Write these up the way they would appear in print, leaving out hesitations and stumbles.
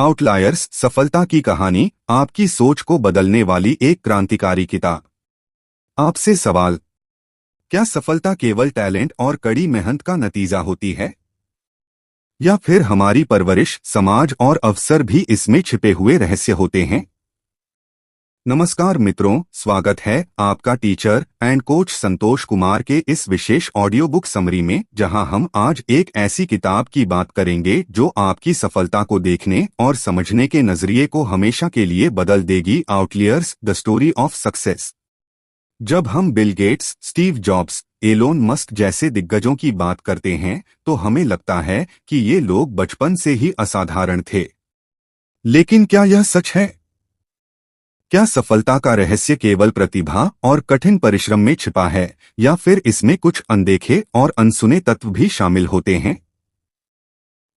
Outliers सफलता की कहानी, आपकी सोच को बदलने वाली एक क्रांतिकारी किताब। आपसे सवाल, क्या सफलता केवल टैलेंट और कड़ी मेहनत का नतीजा होती है, या फिर हमारी परवरिश, समाज और अवसर भी इसमें छिपे हुए रहस्य होते हैं? नमस्कार मित्रों, स्वागत है आपका teacher and coach Santosh Kumar के इस विशेष ऑडियो बुक समरी में, जहां हम आज एक ऐसी किताब की बात करेंगे जो आपकी सफलता को देखने और समझने के नजरिए को हमेशा के लिए बदल देगी। Outliers, the story of success. जब हम Bill Gates, Steve Jobs, Elon Musk जैसे दिग्गजों की बात करते हैं तो हमें लगता है कि ये लोग बचपन से ही असाधारण थे। लेकिन क्या यह सच है? क्या सफलता का रहस्य केवल प्रतिभा और कठिन परिश्रम में छिपा है, या फिर इसमें कुछ अनदेखे और अनसुने तत्व भी शामिल होते हैं?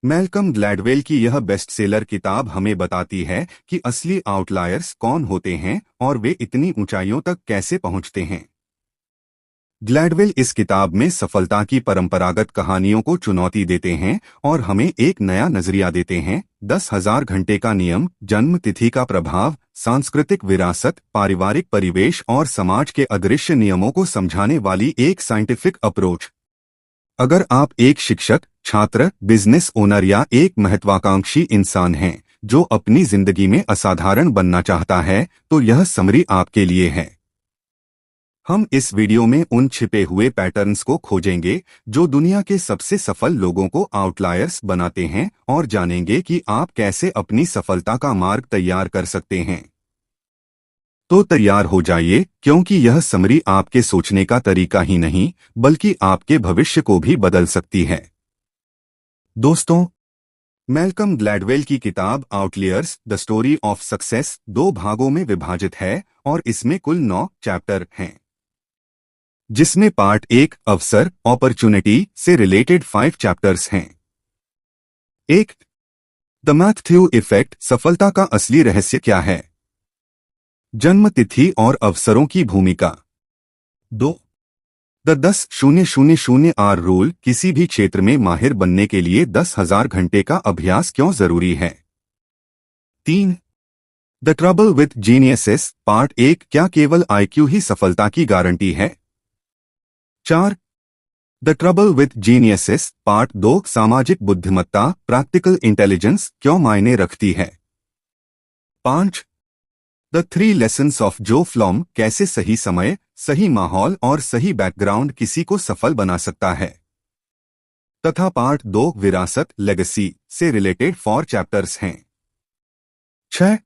मैल्कम ग्लैडवेल की यह बेस्टसेलर किताब हमें बताती है कि असली आउटलायर्स कौन होते हैं और वे इतनी ऊंचाइयों तक कैसे पहुंचते हैं। ग्लैडवेल इस किताब में सफलता की परंपरागत कहानियों को चुनौती देते हैं और हमें एक नया नजरिया देते हैं। 10,000 घंटे का नियम, जन्म तिथि का प्रभाव, सांस्कृतिक विरासत, पारिवारिक परिवेश और समाज के अदृश्य नियमों को समझाने वाली एक साइंटिफिक अप्रोच। अगर आप एक शिक्षक, छात्र, बिजनेस ओनर या एक महत्वाकांक्षी इंसान हैं जो अपनी जिंदगी में असाधारण बनना चाहता है, तो यह समरी आपके लिए है। हम इस वीडियो में उन छिपे हुए पैटर्न्स को खोजेंगे जो दुनिया के सबसे सफल लोगों को आउटलायर्स बनाते हैं, और जानेंगे कि आप कैसे अपनी सफलता का मार्ग तैयार कर सकते हैं। तो तैयार हो जाइए, क्योंकि यह समरी आपके सोचने का तरीका ही नहीं बल्कि आपके भविष्य को भी बदल सकती है। दोस्तों, मैल्कम ग्लैडवेल की किताब आउटलियर्स, द स्टोरी ऑफ सक्सेस 2 भागों में विभाजित है और इसमें कुल 9 चैप्टर हैं, जिसमें पार्ट 1 अवसर, अपॉर्चुनिटी से रिलेटेड 5 चैप्टर्स हैं। 1. द मैथ्यू इफेक्ट, सफलता का असली रहस्य क्या है? जन्म तिथि और अवसरों की भूमिका। 2. द 10,000 आर रूल, किसी भी क्षेत्र में माहिर बनने के लिए 10,000 घंटे का अभ्यास क्यों जरूरी है? 3. The trouble with geniuses, part 1, क्या केवल आईक्यू ही सफलता की गारंटी है? 4. The trouble with geniuses, part 2, सामाजिक बुद्धिमत्ता, प्रैक्टिकल इंटेलिजेंस क्यों मायने रखती है? 5. द 3 लेसन्स ऑफ जो फ्लॉम, कैसे सही समय, सही माहौल और सही बैकग्राउंड किसी को सफल बना सकता है। तथा पार्ट 2, विरासत, लेगेसी से रिलेटेड 4 चैप्टर्स हैं। 6.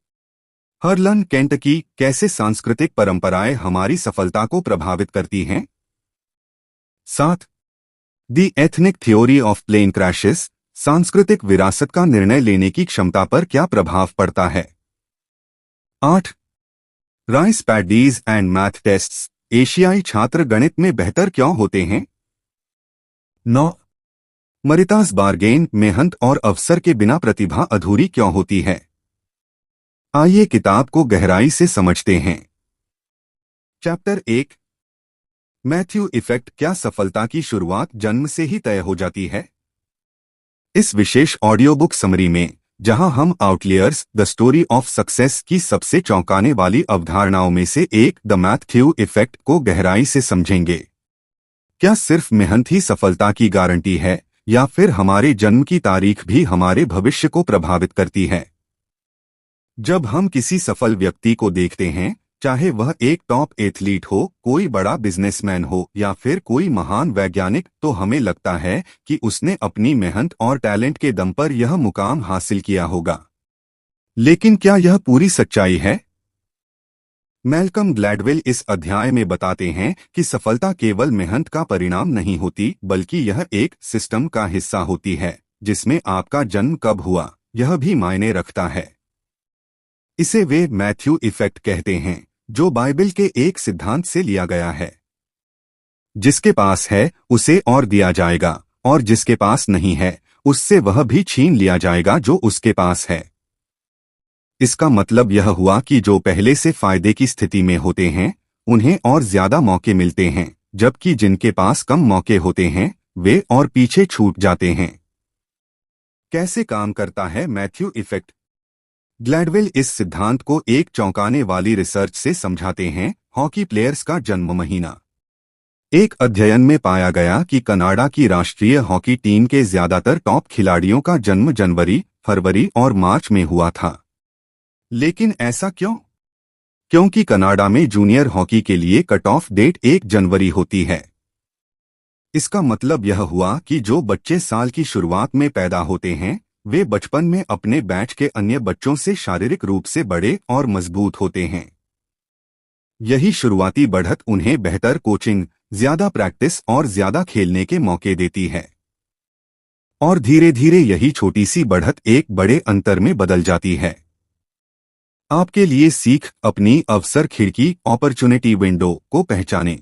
हर्लन केंटकी, कैसे सांस्कृतिक परंपराएं हमारी सफलता को प्रभावित करती हैं। 7. The ethnic theory of plane crashes, सांस्कृतिक विरासत का निर्णय लेने की क्षमता पर क्या प्रभाव पड़ता है। 8. Rice paddies and math tests, एशियाई छात्र गणित में बेहतर क्यों होते हैं। 9. मरितास बार्गेन, मेहनत और अवसर के बिना प्रतिभा अधूरी क्यों होती है। आइए किताब को गहराई से समझते हैं। चैप्टर 1, मैथ्यू इफेक्ट, क्या सफलता की शुरुआत जन्म से ही तय हो जाती है? इस विशेष ऑडियो बुक समरी में, जहां हम आउटलियर्स, द स्टोरी ऑफ सक्सेस की सबसे चौंकाने वाली अवधारणाओं में से एक, द मैथ्यू इफेक्ट को गहराई से समझेंगे। क्या सिर्फ मेहनत ही सफलता की गारंटी है, या फिर हमारे जन्म की तारीख भी हमारे भविष्य को प्रभावित करती है? जब हम किसी सफल व्यक्ति को देखते हैं, चाहे वह एक टॉप एथलीट हो, कोई बड़ा बिजनेसमैन हो या फिर कोई महान वैज्ञानिक, तो हमें लगता है कि उसने अपनी मेहनत और टैलेंट के दम पर यह मुकाम हासिल किया होगा। लेकिन क्या यह पूरी सच्चाई है? मैल्कम ग्लैडवेल इस अध्याय में बताते हैं कि सफलता केवल मेहनत का परिणाम नहीं होती, बल्कि यह एक सिस्टम का हिस्सा होती है, जिसमें आपका जन्म कब हुआ यह भी मायने रखता है। इसे वे मैथ्यू इफेक्ट कहते हैं, जो बाइबल के एक सिद्धांत से लिया गया है। जिसके पास है उसे और दिया जाएगा, और जिसके पास नहीं है उससे वह भी छीन लिया जाएगा जो उसके पास है। इसका मतलब यह हुआ कि जो पहले से फायदे की स्थिति में होते हैं उन्हें और ज्यादा मौके मिलते हैं, जबकि जिनके पास कम मौके होते हैं वे और पीछे छूट जाते हैं। कैसे काम करता है मैथ्यू इफेक्ट? ग्लैडवेल इस सिद्धांत को एक चौंकाने वाली रिसर्च से समझाते हैं। हॉकी प्लेयर्स का जन्म महीना। एक अध्ययन में पाया गया कि कनाडा की राष्ट्रीय हॉकी टीम के ज्यादातर टॉप खिलाड़ियों का जन्म जनवरी, फरवरी और मार्च में हुआ था। लेकिन ऐसा क्यों? क्योंकि कनाडा में जूनियर हॉकी के लिए कट ऑफ डेट 1 जनवरी होती है। इसका मतलब यह हुआ कि जो बच्चे साल की शुरुआत में पैदा होते हैं वे बचपन में अपने बैच के अन्य बच्चों से शारीरिक रूप से बड़े और मजबूत होते हैं। यही शुरुआती बढ़त उन्हें बेहतर कोचिंग, ज्यादा प्रैक्टिस और ज्यादा खेलने के मौके देती है। और धीरे धीरे यही छोटी सी बढ़त एक बड़े अंतर में बदल जाती है। आपके लिए सीख अपनी अवसर खिड़की अपॉर्चुनिटी विंडो को पहचानें।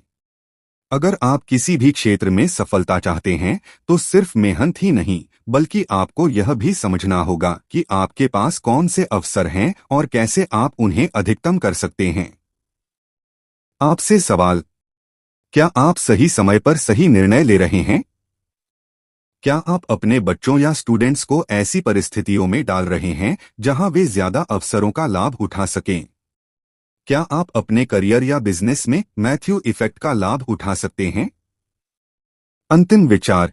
अगर आप किसी भी क्षेत्र में सफलता चाहते हैं तो सिर्फ मेहनत ही नहीं बल्कि आपको यह भी समझना होगा कि आपके पास कौन से अवसर हैं और कैसे आप उन्हें अधिकतम कर सकते हैं। आपसे सवाल, क्या आप सही समय पर सही निर्णय ले रहे हैं? क्या आप अपने बच्चों या स्टूडेंट्स को ऐसी परिस्थितियों में डाल रहे हैं जहां वे ज्यादा अवसरों का लाभ उठा सकें? क्या आप अपने करियर या बिजनेस में मैथ्यू इफेक्ट का लाभ उठा सकते हैं? अंतिम विचार,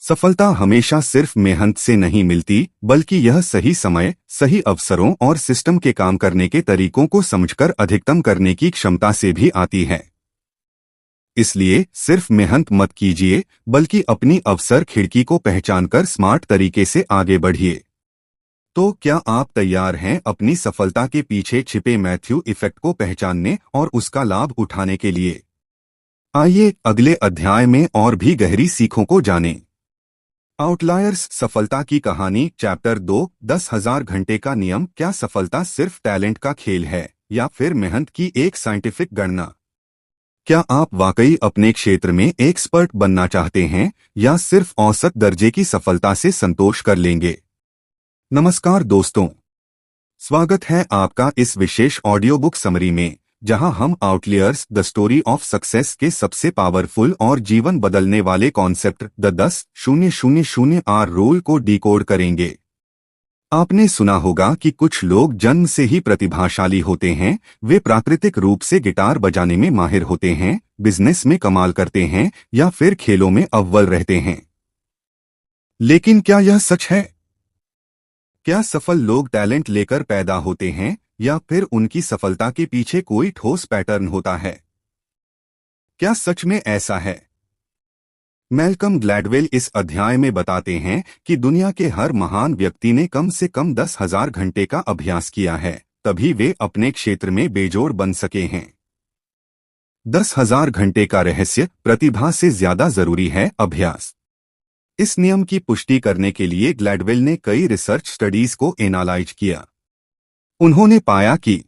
सफलता हमेशा सिर्फ मेहनत से नहीं मिलती बल्कि यह सही समय, सही अवसरों और सिस्टम के काम करने के तरीकों को समझकर अधिकतम करने की क्षमता से भी आती है। इसलिए सिर्फ मेहनत मत कीजिए बल्कि अपनी अवसर खिड़की को पहचानकर स्मार्ट तरीके से आगे बढ़िए। तो क्या आप तैयार हैं अपनी सफलता के पीछे छिपे मैथ्यू इफेक्ट को पहचानने और उसका लाभ उठाने के लिए? आइए अगले अध्याय में और भी गहरी सीखों को जानें। आउटलायर्स, सफलता की कहानी, चैप्टर 2, 10,000 घंटे का नियम। क्या सफलता सिर्फ टैलेंट का खेल है या फिर मेहनत की एक साइंटिफिक गणना? क्या आप वाकई अपने क्षेत्र में एक्सपर्ट बनना चाहते हैं या सिर्फ औसत दर्जे की सफलता से संतोष कर लेंगे? नमस्कार दोस्तों, स्वागत है आपका इस विशेष ऑडियो बुक समरी में जहां हम outliers the story of success के सबसे पावरफुल और जीवन बदलने वाले कॉन्सेप्ट द 10,000 आर रूल को डिकोड करेंगे। आपने सुना होगा कि कुछ लोग जन्म से ही प्रतिभाशाली होते हैं। वे प्राकृतिक रूप से गिटार बजाने में माहिर होते हैं, बिजनेस में कमाल करते हैं या फिर खेलों में अव्वल रहते हैं। लेकिन क्या यह सच है? क्या सफल लोग टैलेंट लेकर पैदा होते हैं या फिर उनकी सफलता के पीछे कोई ठोस पैटर्न होता है? क्या सच में ऐसा है? मैल्कम ग्लैडवेल इस अध्याय में बताते हैं कि दुनिया के हर महान व्यक्ति ने कम से कम 10,000 घंटे का अभ्यास किया है, तभी वे अपने क्षेत्र में बेजोड़ बन सके हैं। 10,000 घंटे का रहस्य, प्रतिभा से ज्यादा जरूरी है अभ्यास। इस नियम की पुष्टि करने के लिए ग्लैडवेल ने कई रिसर्च स्टडीज को एनालाइज किया। उन्होंने पाया कि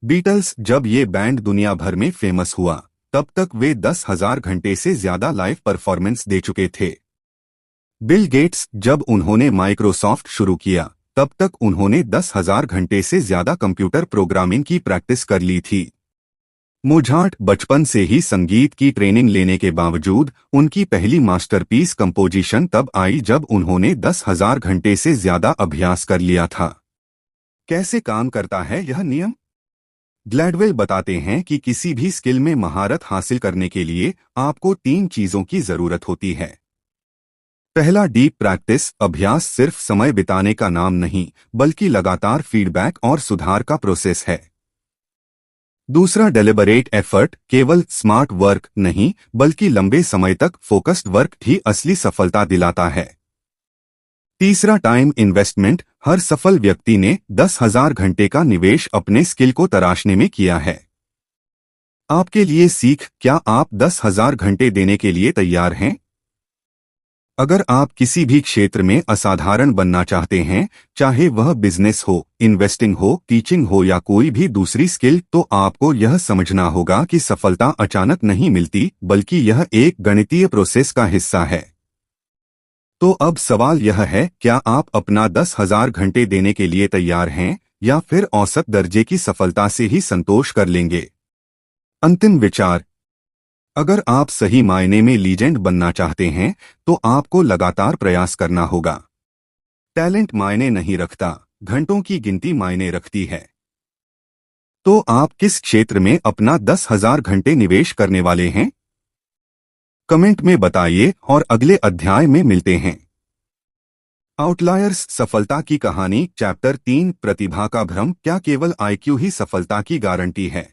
बीटल्स, जब ये बैंड दुनिया भर में फेमस हुआ, तब तक वे 10,000 घंटे से ज्यादा लाइव परफॉर्मेंस दे चुके थे। बिल गेट्स, जब उन्होंने माइक्रोसॉफ्ट शुरू किया, तब तक उन्होंने 10,000 घंटे से ज्यादा कंप्यूटर प्रोग्रामिंग की प्रैक्टिस कर ली थी। मोजार्ट, बचपन से ही संगीत की ट्रेनिंग लेने के बावजूद उनकी पहली मास्टरपीस कंपोजिशन तब आई जब उन्होंने 10,000 घंटे से ज्यादा अभ्यास कर लिया था। कैसे काम करता है यह नियम? ग्लैडवेल बताते हैं कि किसी भी स्किल में महारत हासिल करने के लिए आपको 3 चीजों की जरूरत होती है। पहला, डीप प्रैक्टिस। अभ्यास सिर्फ समय बिताने का नाम नहीं बल्कि लगातार फीडबैक और सुधार का प्रोसेस है। दूसरा, डेलिबरेट एफर्ट। केवल स्मार्ट वर्क नहीं बल्कि लंबे समय तक फोकस्ड वर्क भी असली सफलता दिलाता है। तीसरा, टाइम इन्वेस्टमेंट। हर सफल व्यक्ति ने 10,000 घंटे का निवेश अपने स्किल को तराशने में किया है। आपके लिए सीख, क्या आप 10,000 घंटे देने के लिए तैयार हैं? अगर आप किसी भी क्षेत्र में असाधारण बनना चाहते हैं, चाहे वह बिजनेस हो, इन्वेस्टिंग हो, टीचिंग हो या कोई भी दूसरी स्किल, तो आपको यह समझना होगा कि सफलता अचानक नहीं मिलती बल्कि यह एक गणितीय प्रोसेस का हिस्सा है। तो अब सवाल यह है, क्या आप अपना 10,000 घंटे देने के लिए तैयार हैं या फिर औसत दर्जे की सफलता से ही संतोष कर लेंगे? अंतिम विचार, अगर आप सही मायने में लीजेंड बनना चाहते हैं तो आपको लगातार प्रयास करना होगा। टैलेंट मायने नहीं रखता, घंटों की गिनती मायने रखती है। तो आप किस क्षेत्र में अपना 10,000 घंटे निवेश करने वाले हैं? कमेंट में बताइए और अगले अध्याय में मिलते हैं। आउटलायर्स सफलता की कहानी चैप्टर 3 प्रतिभा का भ्रम। क्या केवल आईक्यू ही सफलता की गारंटी है?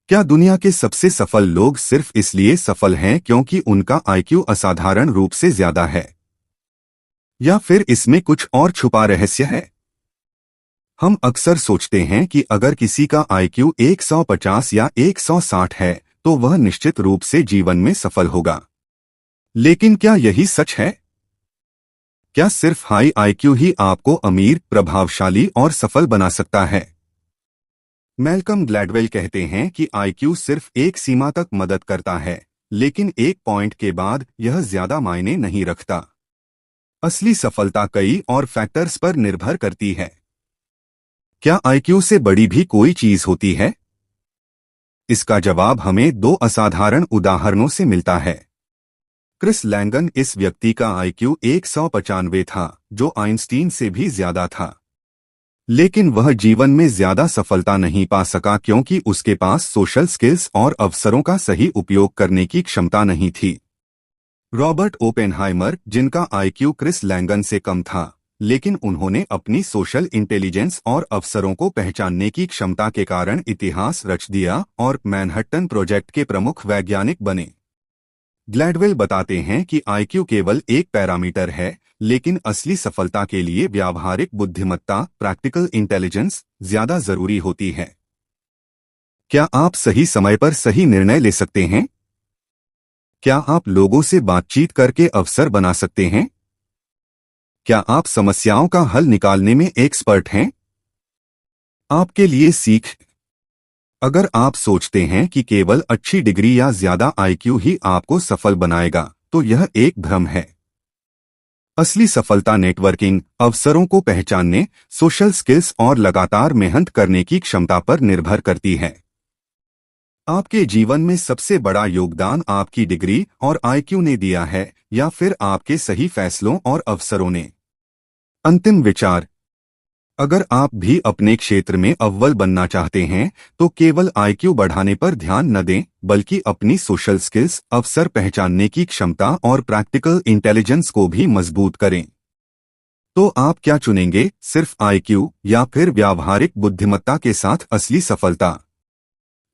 क्या दुनिया के सबसे सफल लोग सिर्फ इसलिए सफल हैं क्योंकि उनका आईक्यू असाधारण रूप से ज्यादा है, या फिर इसमें कुछ और छुपा रहस्य है? हम अक्सर सोचते हैं कि अगर किसी का आईक्यू 150 या 160 है तो वह निश्चित रूप से जीवन में सफल होगा। लेकिन क्या यही सच है? क्या सिर्फ हाई आईक्यू ही आपको अमीर, प्रभावशाली और सफल बना सकता है? मैल्कम ग्लैडवेल कहते हैं कि आईक्यू सिर्फ एक सीमा तक मदद करता है, लेकिन एक पॉइंट के बाद यह ज्यादा मायने नहीं रखता। असली सफलता कई और फैक्टर्स पर निर्भर करती है। क्या आईक्यू से बड़ी भी कोई चीज होती है? इसका जवाब हमें दो असाधारण उदाहरणों से मिलता है। क्रिस लैंगन इस व्यक्ति का आईक्यू 195 था, जो आइंस्टीन से भी ज्यादा था। लेकिन वह जीवन में ज्यादा सफलता नहीं पा सका क्योंकि उसके पास सोशल स्किल्स और अवसरों का सही उपयोग करने की क्षमता नहीं थी। रॉबर्ट ओपेनहाइमर, जिनका आईक्यू क्रिस लैंगन से कम था, लेकिन उन्होंने अपनी सोशल इंटेलिजेंस और अवसरों को पहचानने की क्षमता के कारण इतिहास रच दिया और मैनहट्टन प्रोजेक्ट के प्रमुख वैज्ञानिक बने। ग्लैडवेल बताते हैं कि आईक्यू केवल एक पैरामीटर है, लेकिन असली सफलता के लिए व्यावहारिक बुद्धिमत्ता, प्रैक्टिकल इंटेलिजेंस ज्यादा जरूरी होती है। क्या आप सही समय पर सही निर्णय ले सकते हैं? क्या आप लोगों से बातचीत करके अवसर बना सकते हैं? क्या आप समस्याओं का हल निकालने में एक्सपर्ट हैं? आपके लिए सीख। अगर आप सोचते हैं कि केवल अच्छी डिग्री या ज्यादा आईक्यू ही आपको सफल बनाएगा, तो यह एक भ्रम है। असली सफलता नेटवर्किंग, अवसरों को पहचानने, सोशल स्किल्स और लगातार मेहनत करने की क्षमता पर निर्भर करती है। आपके जीवन में सबसे बड़ा योगदान आपकी डिग्री और आईक्यू ने दिया है, या फिर आपके सही फैसलों और अवसरों ने? अंतिम विचार। अगर आप भी अपने क्षेत्र में अव्वल बनना चाहते हैं, तो केवल आईक्यू बढ़ाने पर ध्यान न दें, बल्कि अपनी सोशल स्किल्स, अवसर पहचानने की क्षमता और प्रैक्टिकल इंटेलिजेंस को भी मजबूत करें। तो आप क्या चुनेंगे, सिर्फ आईक्यू या फिर व्यावहारिक बुद्धिमत्ता के साथ असली सफलता?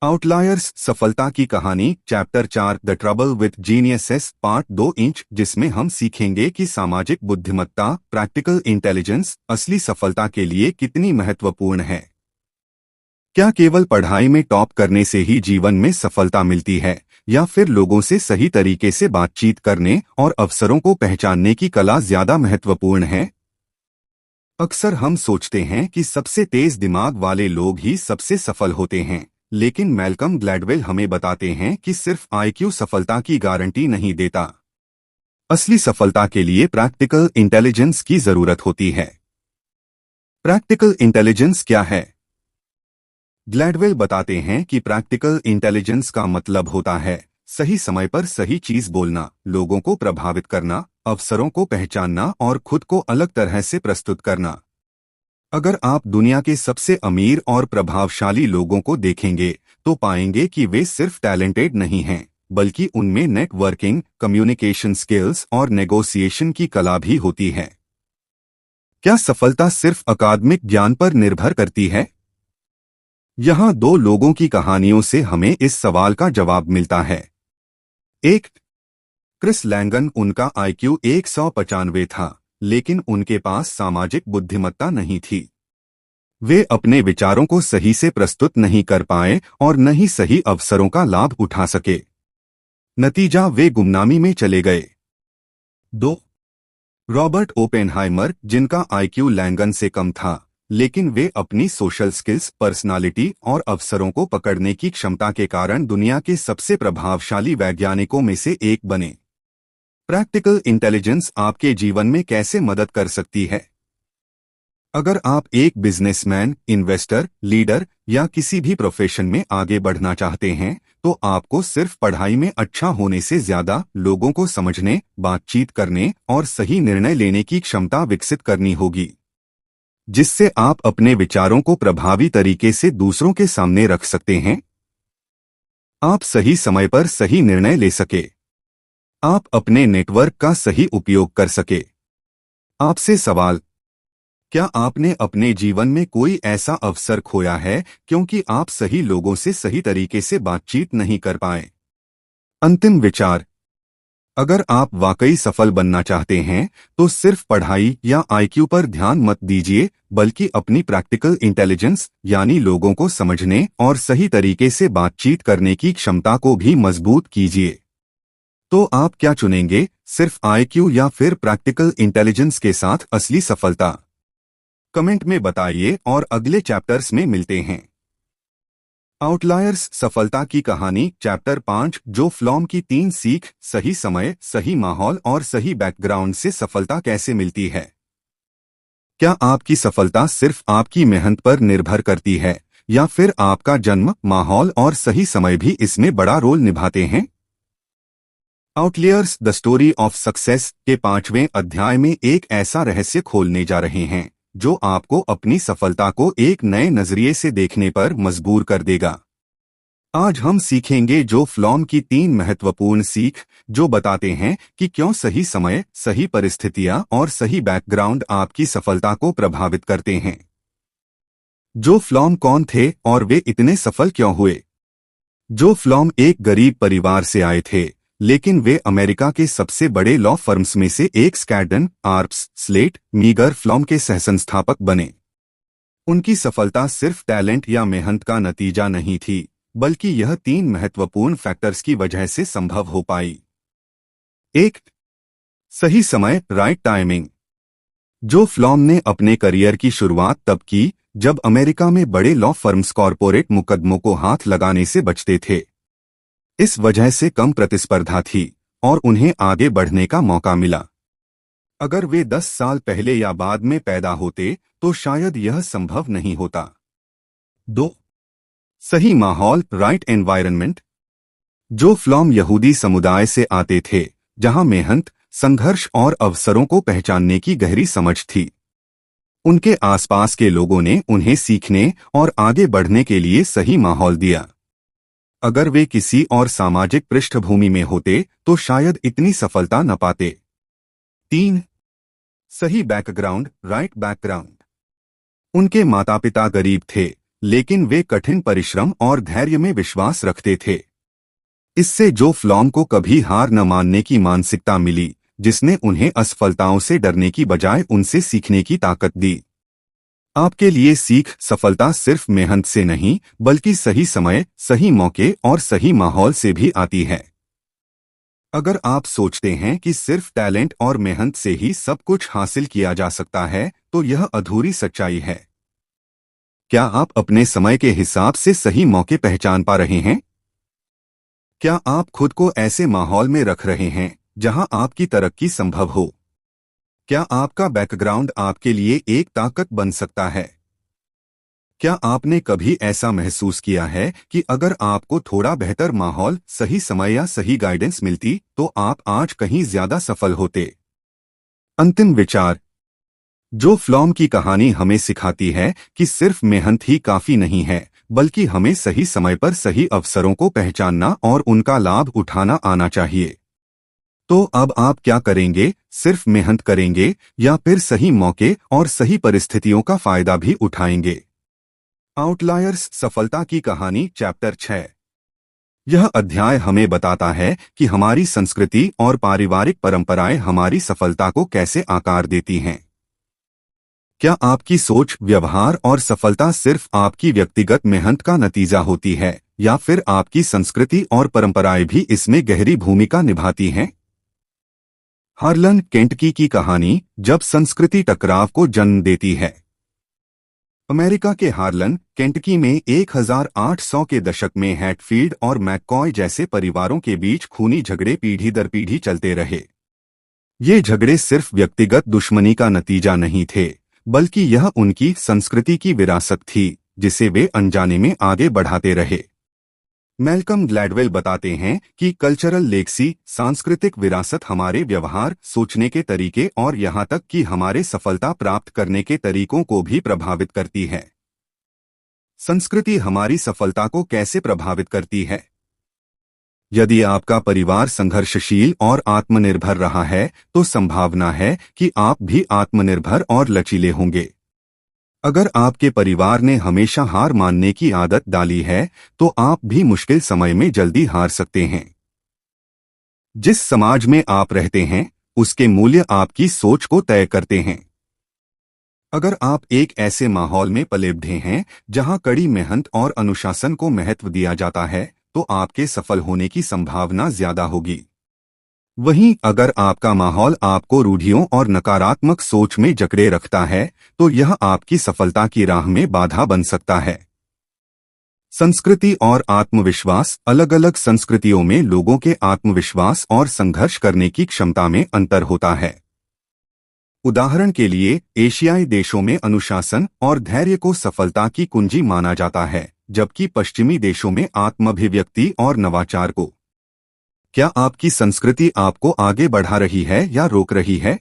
आउटलायर्स सफलता की कहानी chapter 4 the trouble with geniuses part 2 inch, जिसमें हम सीखेंगे कि सामाजिक बुद्धिमत्ता, प्रैक्टिकल इंटेलिजेंस असली सफलता के लिए कितनी महत्वपूर्ण है। क्या केवल पढ़ाई में टॉप करने से ही जीवन में सफलता मिलती है, या फिर लोगों से सही तरीके से बातचीत करने और अवसरों को पहचानने की कला ज्यादा महत्वपूर्ण है? अक्सर हम सोचते हैं कि सबसे तेज दिमाग वाले लोग ही सबसे सफल होते हैं, लेकिन मैल्कम ग्लैडवेल हमें बताते हैं कि सिर्फ आईक्यू सफलता की गारंटी नहीं देता। असली सफलता के लिए प्रैक्टिकल इंटेलिजेंस की जरूरत होती है। प्रैक्टिकल इंटेलिजेंस क्या है? ग्लैडवेल बताते हैं कि प्रैक्टिकल इंटेलिजेंस का मतलब होता है सही समय पर सही चीज बोलना, लोगों को प्रभावित करना, अवसरों को पहचानना और खुद को अलग तरह से प्रस्तुत करना। अगर आप दुनिया के सबसे अमीर और प्रभावशाली लोगों को देखेंगे, तो पाएंगे कि वे सिर्फ टैलेंटेड नहीं हैं, बल्कि उनमें नेटवर्किंग, कम्युनिकेशन स्किल्स और नेगोशिएशन की कला भी होती है। क्या सफलता सिर्फ अकादमिक ज्ञान पर निर्भर करती है? यहाँ दो लोगों की कहानियों से हमें इस सवाल का जवाब मिलता है। एक, क्रिस लैंगन, उनका आईक्यू 195 था, लेकिन उनके पास सामाजिक बुद्धिमत्ता नहीं थी। वे अपने विचारों को सही से प्रस्तुत नहीं कर पाए और न ही सही अवसरों का लाभ उठा सके। नतीजा, वे गुमनामी में चले गए। 2, रॉबर्ट ओपेनहाइमर, जिनका आईक्यू लैंगन से कम था, लेकिन वे अपनी सोशल स्किल्स, पर्सनालिटी और अवसरों को पकड़ने की क्षमता के कारण दुनिया के सबसे प्रभावशाली वैज्ञानिकों में से एक बने। प्रैक्टिकल इंटेलिजेंस आपके जीवन में कैसे मदद कर सकती है? अगर आप एक बिजनेसमैन, इन्वेस्टर, लीडर या किसी भी प्रोफेशन में आगे बढ़ना चाहते हैं, तो आपको सिर्फ पढ़ाई में अच्छा होने से ज्यादा लोगों को समझने, बातचीत करने और सही निर्णय लेने की क्षमता विकसित करनी होगी। जिससे आप अपने विचारों को प्रभावी तरीके से दूसरों के सामने रख सकते हैं। आप सही समय पर सही निर्णय ले सके। आप अपने नेटवर्क का सही उपयोग कर सके। आपसे सवाल, क्या आपने अपने जीवन में कोई ऐसा अवसर खोया है क्योंकि आप सही लोगों से सही तरीके से बातचीत नहीं कर पाए? अंतिम विचार, अगर आप वाकई सफल बनना चाहते हैं तो सिर्फ पढ़ाई या आईक्यू पर ध्यान मत दीजिए, बल्कि अपनी प्रैक्टिकल इंटेलिजेंस यानी लोगों को समझने और सही तरीके से बातचीत करने की क्षमता को भी मजबूत कीजिए। तो आप क्या चुनेंगे, सिर्फ आईक्यू या फिर प्रैक्टिकल इंटेलिजेंस के साथ असली सफलता? कमेंट में बताइए और अगले चैप्टर्स में मिलते हैं। आउटलायर्स, सफलता की कहानी, चैप्टर 5, जो फ्लॉम की 3 सीख, सही समय, सही माहौल और सही बैकग्राउंड से सफलता कैसे मिलती है। क्या आपकी सफलता सिर्फ आपकी मेहनत पर निर्भर करती है या फिर आपका जन्म, माहौल और सही समय भी इसमें बड़ा रोल निभाते हैं? Outliers, the story of success के 5वें अध्याय में एक ऐसा रहस्य खोलने जा रहे हैं जो आपको अपनी सफलता को एक नए नजरिए से देखने पर मजबूर कर देगा। आज हम सीखेंगे जो फ्लॉम की 3 महत्वपूर्ण सीख, जो बताते हैं कि क्यों सही समय, सही परिस्थितियां और सही बैकग्राउंड आपकी सफलता को प्रभावित करते हैं। जो फ्लॉम कौन थे और वे इतने सफल क्यों हुए? जो फ्लॉम एक गरीब परिवार से आए थे, लेकिन वे अमेरिका के सबसे बड़े लॉ फर्म्स में से एक स्कैडन, आर्प्स, स्लेट, मीगर फ्लॉम के सहसंस्थापक बने। उनकी सफलता सिर्फ टैलेंट या मेहनत का नतीजा नहीं थी, बल्कि यह 3 महत्वपूर्ण फैक्टर्स की वजह से संभव हो पाई। 1. सही समय, राइट टाइमिंग। जो फ्लॉम ने अपने करियर की शुरुआत तब की जब अमेरिका में बड़े लॉ फर्म्स कॉरपोरेट मुकदमों को हाथ लगाने से बचते थे। इस वजह से कम प्रतिस्पर्धा थी और उन्हें आगे बढ़ने का मौका मिला। अगर वे 10 साल पहले या बाद में पैदा होते तो शायद यह संभव नहीं होता। 2. सही माहौल, राइट एनवायरनमेंट। जो फ्लॉम यहूदी समुदाय से आते थे, जहां मेहनत, संघर्ष और अवसरों को पहचानने की गहरी समझ थी। उनके आसपास के लोगों ने उन्हें सीखने और आगे बढ़ने के लिए सही माहौल दिया। अगर वे किसी और सामाजिक पृष्ठभूमि में होते तो शायद इतनी सफलता न पाते। 3. सही बैकग्राउंड, राइट बैकग्राउंड। उनके माता पिता गरीब थे, लेकिन वे कठिन परिश्रम और धैर्य में विश्वास रखते थे। इससे जो फ्लॉम को कभी हार न मानने की मानसिकता मिली, जिसने उन्हें असफलताओं से डरने की बजाय उनसे सीखने की ताकत दी। आपके लिए सीख, सफलता सिर्फ मेहनत से नहीं, बल्कि सही समय, सही मौके और सही माहौल से भी आती है। अगर आप सोचते हैं कि सिर्फ टैलेंट और मेहनत से ही सब कुछ हासिल किया जा सकता है, तो यह अधूरी सच्चाई है। क्या आप अपने समय के हिसाब से सही मौके पहचान पा रहे हैं? क्या आप खुद को ऐसे माहौल में रख रहे हैं जहां आपकी तरक्की संभव हो? क्या आपका बैकग्राउंड आपके लिए एक ताकत बन सकता है? क्या आपने कभी ऐसा महसूस किया है कि अगर आपको थोड़ा बेहतर माहौल, सही समय या सही गाइडेंस मिलती तो आप आज कहीं ज्यादा सफल होते? अंतिम विचार, जो फ्लॉम की कहानी हमें सिखाती है कि सिर्फ मेहनत ही काफी नहीं है, बल्कि हमें सही समय पर सही अवसरों को पहचानना और उनका लाभ उठाना आना चाहिए। तो अब आप क्या करेंगे, सिर्फ मेहनत करेंगे या फिर सही मौके और सही परिस्थितियों का फायदा भी उठाएंगे? आउटलायर्स, सफलता की कहानी, चैप्टर 6। यह अध्याय हमें बताता है कि हमारी संस्कृति और पारिवारिक परंपराएं हमारी सफलता को कैसे आकार देती हैं। क्या आपकी सोच, व्यवहार और सफलता सिर्फ आपकी व्यक्तिगत मेहनत का नतीजा होती है या फिर आपकी संस्कृति और परंपराएं भी इसमें गहरी भूमिका निभाती हैं? हार्लन, केंटकी की कहानी, जब संस्कृति टकराव को जन्म देती है। अमेरिका के हार्लन, केंटकी में 1800 के दशक में हैटफील्ड और मैककॉय जैसे परिवारों के बीच खूनी झगड़े पीढ़ी दर पीढ़ी चलते रहे। ये झगड़े सिर्फ व्यक्तिगत दुश्मनी का नतीजा नहीं थे, बल्कि यह उनकी संस्कृति की विरासत थी, जिसे वे अनजाने में आगे बढ़ाते रहे। मैल्कम ग्लैडवेल बताते हैं कि कल्चरल लेगसी सांस्कृतिक विरासत हमारे व्यवहार, सोचने के तरीके और यहाँ तक कि हमारे सफलता प्राप्त करने के तरीकों को भी प्रभावित करती है। संस्कृति हमारी सफलता को कैसे प्रभावित करती है? यदि आपका परिवार संघर्षशील और आत्मनिर्भर रहा है, तो संभावना है कि आप भी आत्मनिर्भर और लचीले होंगे। अगर आपके परिवार ने हमेशा हार मानने की आदत डाली है, तो आप भी मुश्किल समय में जल्दी हार सकते हैं। जिस समाज में आप रहते हैं, उसके मूल्य आपकी सोच को तय करते हैं। अगर आप एक ऐसे माहौल में पले बढ़े हैं जहां कड़ी मेहनत और अनुशासन को महत्व दिया जाता है, तो आपके सफल होने की संभावना ज्यादा होगी। वहीं अगर आपका माहौल आपको रूढ़ियों और नकारात्मक सोच में जकड़े रखता है, तो यह आपकी सफलता की राह में बाधा बन सकता है। संस्कृति और आत्मविश्वास। अलग अलग संस्कृतियों में लोगों के आत्मविश्वास और संघर्ष करने की क्षमता में अंतर होता है। उदाहरण के लिए, एशियाई देशों में अनुशासन और धैर्य को सफलता की कुंजी माना जाता है, जबकि पश्चिमी देशों में आत्माभिव्यक्ति और नवाचार को। क्या आपकी संस्कृति आपको आगे बढ़ा रही है या रोक रही है?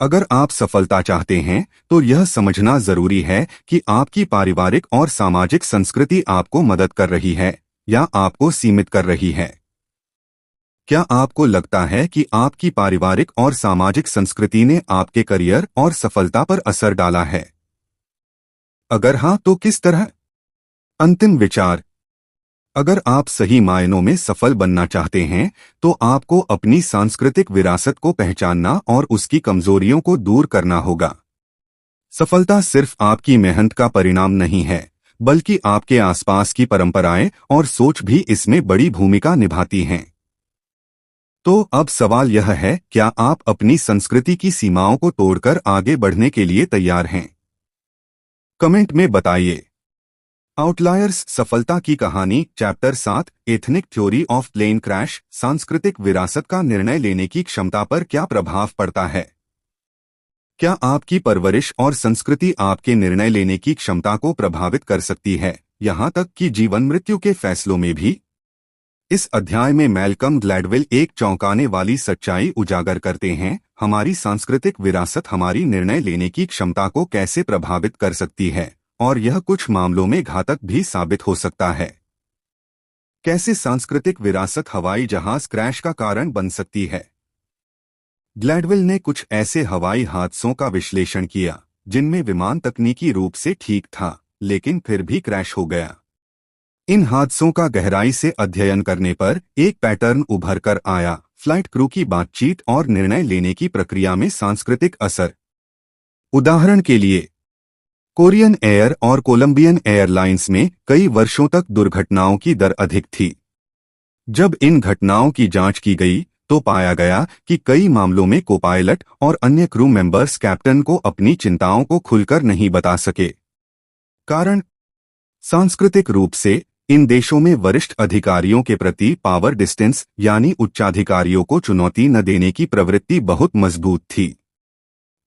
अगर आप सफलता चाहते हैं, तो यह समझना जरूरी है कि आपकी पारिवारिक और सामाजिक संस्कृति आपको मदद कर रही है या आपको सीमित कर रही है। क्या आपको लगता है कि आपकी पारिवारिक और सामाजिक संस्कृति ने आपके करियर और सफलता पर असर डाला है? अगर हाँ, तो किस तरह? अंतिम विचार। अगर आप सही मायनों में सफल बनना चाहते हैं, तो आपको अपनी सांस्कृतिक विरासत को पहचानना और उसकी कमजोरियों को दूर करना होगा। सफलता सिर्फ आपकी मेहनत का परिणाम नहीं है, बल्कि आपके आसपास की परंपराएं और सोच भी इसमें बड़ी भूमिका निभाती हैं। तो अब सवाल यह है, क्या आप अपनी संस्कृति की सीमाओं को तोड़कर आगे बढ़ने के लिए तैयार हैं? कमेंट में बताइए। आउटलायर्स सफलता की कहानी, chapter 7, ethnic theory of plane crash. सांस्कृतिक विरासत का निर्णय लेने की क्षमता पर क्या प्रभाव पड़ता है? क्या आपकी परवरिश और संस्कृति आपके निर्णय लेने की क्षमता को प्रभावित कर सकती है, यहाँ तक कि जीवन मृत्यु के फैसलों में भी? इस अध्याय में मैल्कम ग्लैडवेल एक चौंकाने वाली सच्चाई उजागर करते हैं। हमारी सांस्कृतिक विरासत हमारी निर्णय लेने की क्षमता को कैसे प्रभावित कर सकती है, और यह कुछ मामलों में घातक भी साबित हो सकता है। कैसे सांस्कृतिक विरासत हवाई जहाज क्रैश का कारण बन सकती है? ग्लैडवेल ने कुछ ऐसे हवाई हादसों का विश्लेषण किया जिनमें विमान तकनीकी रूप से ठीक था, लेकिन फिर भी क्रैश हो गया। इन हादसों का गहराई से अध्ययन करने पर एक पैटर्न उभर कर आया: फ्लाइट क्रू की बातचीत और निर्णय लेने की प्रक्रिया में सांस्कृतिक असर। उदाहरण के लिए, कोरियन एयर और कोलंबियन एयरलाइंस में कई वर्षों तक दुर्घटनाओं की दर अधिक थी। जब इन घटनाओं की जांच की गई, तो पाया गया कि कई मामलों में कोपायलट और अन्य क्रू मेंबर्स कैप्टन को अपनी चिंताओं को खुलकर नहीं बता सके। कारण, सांस्कृतिक रूप से इन देशों में वरिष्ठ अधिकारियों के प्रति पावर डिस्टेंस यानी उच्चाधिकारियों को चुनौती न देने की प्रवृत्ति बहुत मजबूत थी।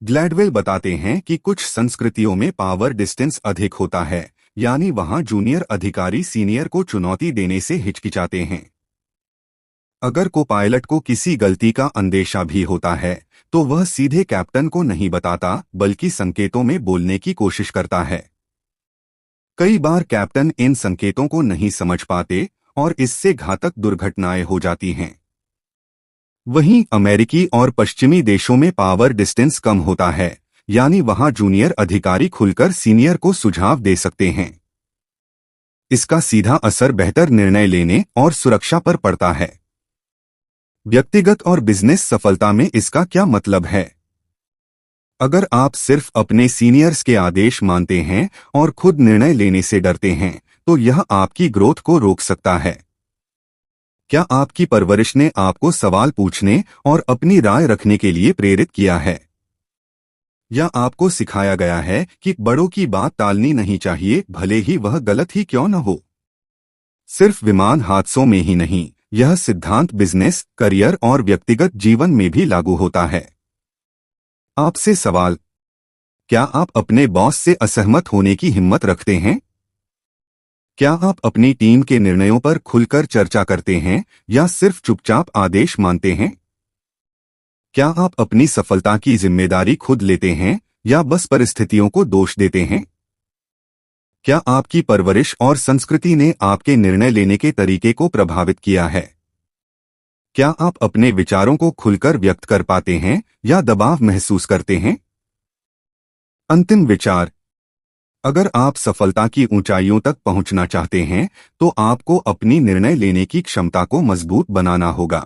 ग्लैडवेल बताते हैं कि कुछ संस्कृतियों में पावर डिस्टेंस अधिक होता है, यानी वहां जूनियर अधिकारी सीनियर को चुनौती देने से हिचकिचाते हैं। अगर को पायलट को किसी गलती का अंदेशा भी होता है, तो वह सीधे कैप्टन को नहीं बताता, बल्कि संकेतों में बोलने की कोशिश करता है। कई बार कैप्टन इन संकेतों को नहीं समझ पाते और इससे घातक दुर्घटनाएं हो जाती हैं। वहीं अमेरिकी और पश्चिमी देशों में पावर डिस्टेंस कम होता है, यानी वहां जूनियर अधिकारी खुलकर सीनियर को सुझाव दे सकते हैं। इसका सीधा असर बेहतर निर्णय लेने और सुरक्षा पर पड़ता है। व्यक्तिगत और बिजनेस सफलता में इसका क्या मतलब है? अगर आप सिर्फ अपने सीनियर्स के आदेश मानते हैं और खुद निर्णय लेने से डरते हैं, तो यह आपकी ग्रोथ को रोक सकता है। क्या आपकी परवरिश ने आपको सवाल पूछने और अपनी राय रखने के लिए प्रेरित किया है? या आपको सिखाया गया है कि बड़ों की बात टालनी नहीं चाहिए, भले ही वह गलत ही क्यों न हो? सिर्फ विमान हादसों में ही नहीं, यह सिद्धांत बिजनेस, करियर और व्यक्तिगत जीवन में भी लागू होता है। आपसे सवाल: क्या आप अपने बॉस से असहमत होने की हिम्मत रखते हैं? क्या आप अपनी टीम के निर्णयों पर खुलकर चर्चा करते हैं या सिर्फ चुपचाप आदेश मानते हैं? क्या आप अपनी सफलता की जिम्मेदारी खुद लेते हैं या बस परिस्थितियों को दोष देते हैं? क्या आपकी परवरिश और संस्कृति ने आपके निर्णय लेने के तरीके को प्रभावित किया है? क्या आप अपने विचारों को खुलकर व्यक्त कर पाते हैं या दबाव महसूस करते हैं? अंतिम विचार। अगर आप सफलता की ऊंचाइयों तक पहुंचना चाहते हैं तो आपको अपनी निर्णय लेने की क्षमता को मजबूत बनाना होगा।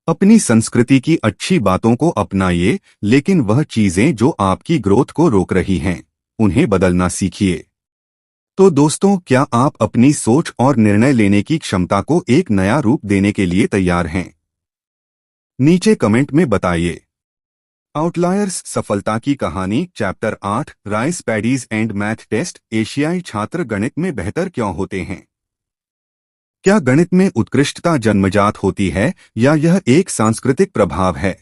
अपनी संस्कृति की अच्छी बातों को अपनाइए, लेकिन वह चीजें जो आपकी ग्रोथ को रोक रही हैं, उन्हें बदलना सीखिए। तो दोस्तों, क्या आप अपनी सोच और निर्णय लेने की क्षमता को एक नया रूप देने के लिए तैयार हैं? नीचे कमेंट में बताइए। आउटलायर्स सफलता की कहानी chapter 8 rice paddies and math test. एशियाई छात्र गणित में बेहतर क्यों होते हैं? क्या गणित में उत्कृष्टता जन्मजात होती है या यह एक सांस्कृतिक प्रभाव है?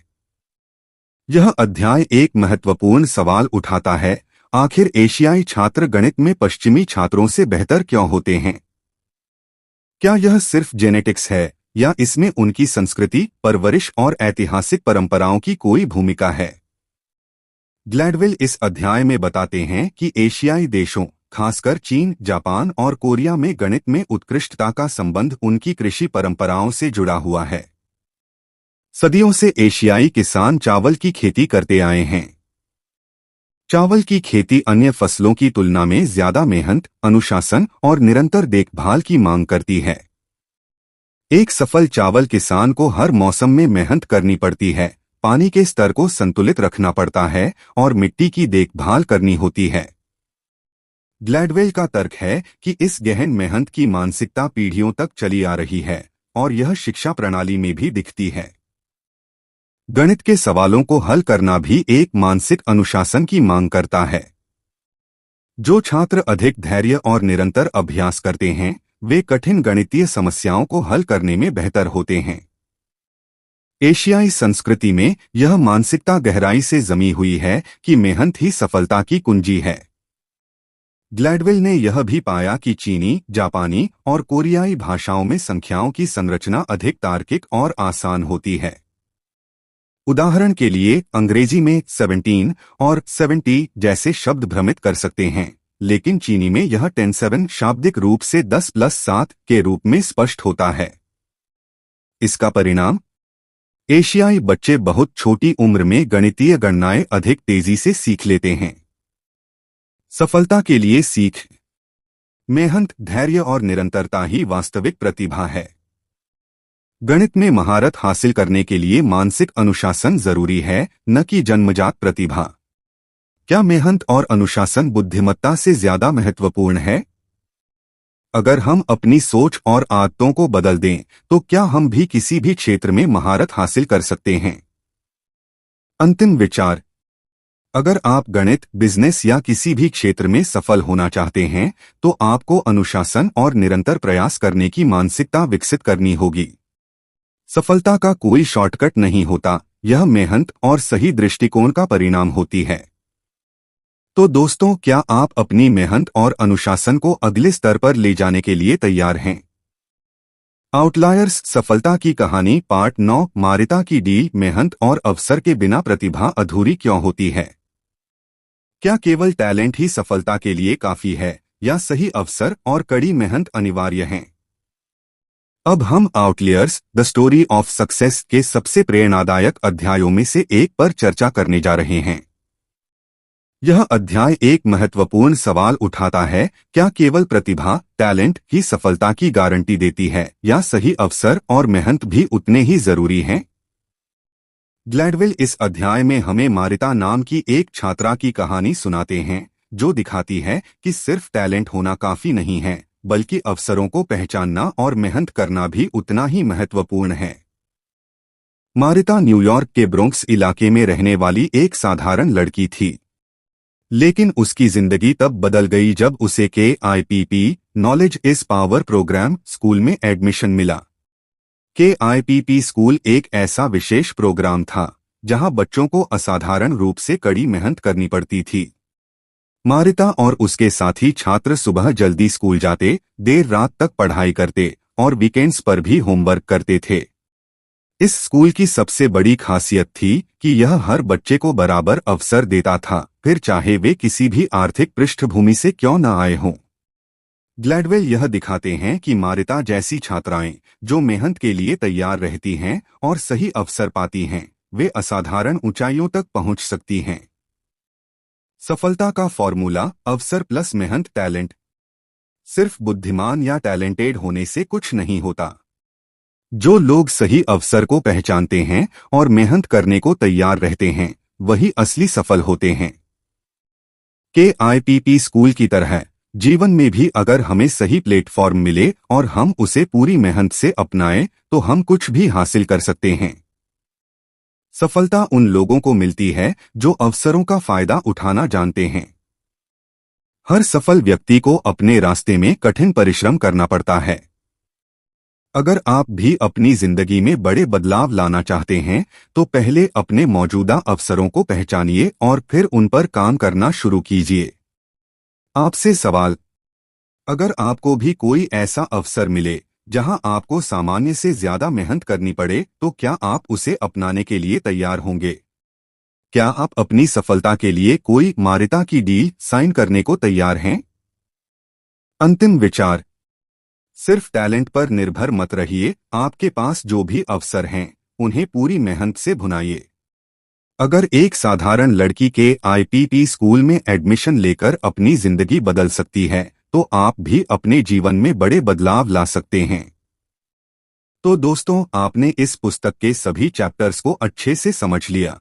यह अध्याय एक महत्वपूर्ण सवाल उठाता है, आखिर एशियाई छात्र गणित में पश्चिमी छात्रों से बेहतर क्यों होते हैं? क्या यह सिर्फ जेनेटिक्स है या इसमें उनकी संस्कृति, परवरिश और ऐतिहासिक परंपराओं की कोई भूमिका है? ग्लैडवेल इस अध्याय में बताते हैं कि एशियाई देशों, खासकर चीन, जापान और कोरिया में गणित में उत्कृष्टता का संबंध उनकी कृषि परंपराओं से जुड़ा हुआ है। सदियों से एशियाई किसान चावल की खेती करते आए हैं। चावल की खेती अन्य फसलों की तुलना में ज्यादा मेहनत, अनुशासन और निरंतर देखभाल की मांग करती है। एक सफल चावल किसान को हर मौसम में मेहनत करनी पड़ती है, पानी के स्तर को संतुलित रखना पड़ता है और मिट्टी की देखभाल करनी होती है। ग्लैडवेल का तर्क है कि इस गहन मेहनत की मानसिकता पीढ़ियों तक चली आ रही है और यह शिक्षा प्रणाली में भी दिखती है। गणित के सवालों को हल करना भी एक मानसिक अनुशासन की मांग करता है। जो छात्र अधिक धैर्य और निरंतर अभ्यास करते हैं, वे कठिन गणितीय समस्याओं को हल करने में बेहतर होते हैं। एशियाई संस्कृति में यह मानसिकता गहराई से जमी हुई है कि मेहनत ही सफलता की कुंजी है। ग्लैडवेल ने यह भी पाया कि चीनी, जापानी और कोरियाई भाषाओं में संख्याओं की संरचना अधिक तार्किक और आसान होती है। उदाहरण के लिए, अंग्रेजी में 17 और 70 जैसे शब्द भ्रमित कर सकते हैं, लेकिन चीनी में यह 10-7 शाब्दिक रूप से 10+7 के रूप में स्पष्ट होता है। इसका परिणाम, एशियाई बच्चे बहुत छोटी उम्र में गणितीय गणनाएं अधिक तेजी से सीख लेते हैं। सफलता के लिए सीख, मेहनत, धैर्य और निरंतरता ही वास्तविक प्रतिभा है। गणित में महारत हासिल करने के लिए मानसिक अनुशासन जरूरी है, न कि जन्मजात प्रतिभा। क्या मेहनत और अनुशासन बुद्धिमत्ता से ज्यादा महत्वपूर्ण है? अगर हम अपनी सोच और आदतों को बदल दें, तो क्या हम भी किसी भी क्षेत्र में महारत हासिल कर सकते हैं? अंतिम विचार। अगर आप गणित, बिजनेस या किसी भी क्षेत्र में सफल होना चाहते हैं, तो आपको अनुशासन और निरंतर प्रयास करने की मानसिकता विकसित करनी होगी। सफलता का कोई शॉर्टकट नहीं होता, यह मेहनत और सही दृष्टिकोण का परिणाम होती है। तो दोस्तों, क्या आप अपनी मेहनत और अनुशासन को अगले स्तर पर ले जाने के लिए तैयार हैं? आउटलायर्स सफलता की कहानी पार्ट 9 मारिता की डील। मेहनत और अवसर के बिना प्रतिभा अधूरी क्यों होती है? क्या केवल टैलेंट ही सफलता के लिए काफी है या सही अवसर और कड़ी मेहनत अनिवार्य हैं? अब हम outliers the story of success के सबसे प्रेरणादायक अध्यायों में से एक पर चर्चा करने जा रहे हैं। यह अध्याय एक महत्वपूर्ण सवाल उठाता है, क्या केवल प्रतिभा, टैलेंट ही सफलता की गारंटी देती है या सही अवसर और मेहनत भी उतने ही जरूरी हैं? ग्लैडवेल इस अध्याय में हमें मारिता नाम की एक छात्रा की कहानी सुनाते हैं, जो दिखाती है कि सिर्फ टैलेंट होना काफी नहीं है, बल्कि अवसरों को पहचानना और मेहनत करना भी उतना ही महत्वपूर्ण है। मारिता न्यूयॉर्क के ब्रोंक्स इलाके में रहने वाली एक साधारण लड़की थी, लेकिन उसकी जिंदगी तब बदल गई जब उसे KIPP knowledge is power program school में एडमिशन मिला। KIPP स्कूल एक ऐसा विशेष प्रोग्राम था जहां बच्चों को असाधारण रूप से कड़ी मेहनत करनी पड़ती थी। मारिता और उसके साथी छात्र सुबह जल्दी स्कूल जाते, देर रात तक पढ़ाई करते और वीकेंड्स पर भी होमवर्क करते थे। इस स्कूल की सबसे बड़ी खासियत थी कि यह हर बच्चे को बराबर अवसर देता था, फिर चाहे वे किसी भी आर्थिक पृष्ठभूमि से क्यों न आए हों। ग्लैडवेल यह दिखाते हैं कि मारिता जैसी छात्राएं जो मेहनत के लिए तैयार रहती हैं और सही अवसर पाती हैं, वे असाधारण ऊंचाइयों तक पहुंच सकती हैं। सफलता का फॉर्मूला: अवसर प्लस मेहनत टैलेंट। सिर्फ बुद्धिमान या टैलेंटेड होने से कुछ नहीं होता। जो लोग सही अवसर को पहचानते हैं और मेहनत करने को तैयार रहते हैं, वही असली सफल होते हैं। KIPP स्कूल की तरह जीवन में भी अगर हमें सही प्लेटफॉर्म मिले और हम उसे पूरी मेहनत से अपनाएं, तो हम कुछ भी हासिल कर सकते हैं। सफलता उन लोगों को मिलती है जो अवसरों का फायदा उठाना जानते हैं। हर सफल व्यक्ति को अपने रास्ते में कठिन परिश्रम करना पड़ता है। अगर आप भी अपनी जिंदगी में बड़े बदलाव लाना चाहते हैं, तो पहले अपने मौजूदा अवसरों को पहचानिए और फिर उन पर काम करना शुरू कीजिए। आपसे सवाल: अगर आपको भी कोई ऐसा अवसर मिले जहां आपको सामान्य से ज्यादा मेहनत करनी पड़े, तो क्या आप उसे अपनाने के लिए तैयार होंगे? क्या आप अपनी सफलता के लिए कोई मारिता की डील साइन करने को तैयार हैं? अंतिम विचार: सिर्फ टैलेंट पर निर्भर मत रहिए। आपके पास जो भी अवसर हैं, उन्हें पूरी मेहनत से भुनाइए। अगर एक साधारण लड़की के IPP स्कूल में एडमिशन लेकर अपनी जिंदगी बदल सकती है, तो आप भी अपने जीवन में बड़े बदलाव ला सकते हैं। तो दोस्तों, आपने इस पुस्तक के सभी चैप्टर्स को अच्छे से समझ लिया।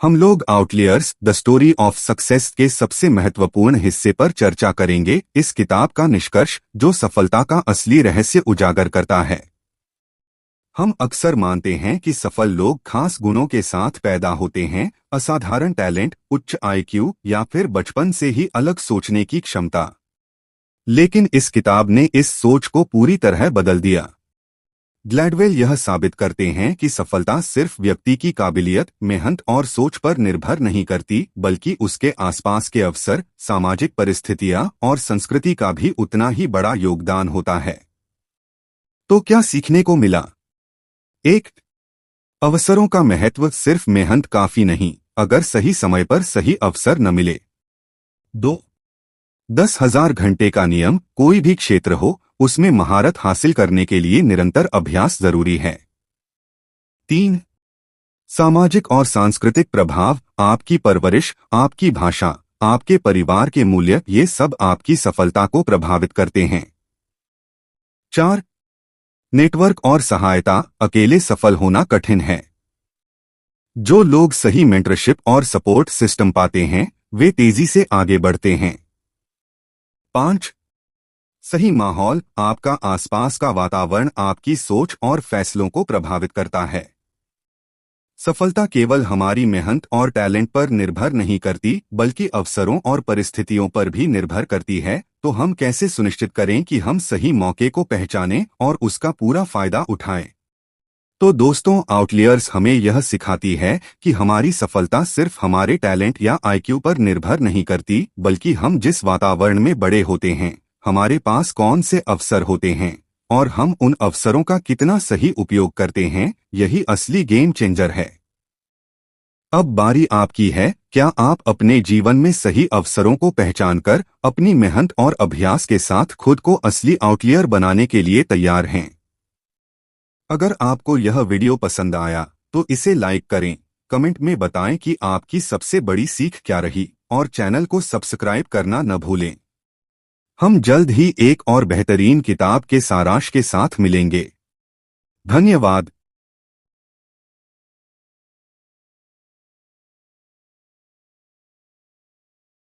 हम लोग आउटलियर्स द स्टोरी ऑफ सक्सेस के सबसे महत्वपूर्ण हिस्से पर चर्चा करेंगे। इस किताब का निष्कर्ष जो सफलता का असली रहस्य उजागर करता है। हम अक्सर मानते हैं कि सफल लोग खास गुणों के साथ पैदा होते हैं, असाधारण टैलेंट, उच्च IQ या फिर बचपन से ही अलग सोचने की क्षमता। लेकिन इस किताब ने इस सोच को पूरी तरह बदल दिया। ग्लैडवेल यह साबित करते हैं कि सफलता सिर्फ व्यक्ति की काबिलियत, मेहनत और सोच पर निर्भर नहीं करती, बल्कि उसके आसपास के अवसर, सामाजिक परिस्थितियां और संस्कृति का भी उतना ही बड़ा योगदान होता है। तो क्या सीखने को मिला? 1. अवसरों का महत्व: सिर्फ मेहनत काफी नहीं, अगर सही समय पर सही अवसर न मिले। 2. 10,000 घंटे का नियम: कोई भी क्षेत्र हो, उसमें महारत हासिल करने के लिए निरंतर अभ्यास जरूरी है। 3. सामाजिक और सांस्कृतिक प्रभाव: आपकी परवरिश, आपकी भाषा, आपके परिवार के मूल्य, ये सब आपकी सफलता को प्रभावित करते हैं। 4. नेटवर्क और सहायता: अकेले सफल होना कठिन है। जो लोग सही मेंटरशिप और सपोर्ट सिस्टम पाते हैं, वे तेजी से आगे बढ़ते हैं। 5. सही माहौल: आपका आसपास का वातावरण आपकी सोच और फैसलों को प्रभावित करता है। सफलता केवल हमारी मेहनत और टैलेंट पर निर्भर नहीं करती, बल्कि अवसरों और परिस्थितियों पर भी निर्भर करती है। तो हम कैसे सुनिश्चित करें कि हम सही मौके को पहचानें और उसका पूरा फायदा उठाएं? तो दोस्तों, आउटलियर्स हमें यह सिखाती है कि हमारी सफलता सिर्फ हमारे टैलेंट या IQ पर निर्भर नहीं करती, बल्कि हम जिस वातावरण में बड़े होते हैं, हमारे पास कौन से अवसर होते हैं और हम उन अवसरों का कितना सही उपयोग करते हैं, यही असली गेम चेंजर है। अब बारी आपकी है। क्या आप अपने जीवन में सही अवसरों को पहचानकर अपनी मेहनत और अभ्यास के साथ खुद को असली आउटलियर बनाने के लिए तैयार हैं? अगर आपको यह वीडियो पसंद आया तो इसे लाइक करें, कमेंट में बताएं कि आपकी सबसे बड़ी सीख क्या रही और चैनल को सब्सक्राइब करना न भूलें। हम जल्द ही एक और बेहतरीन किताब के सारांश के साथ मिलेंगे। धन्यवाद।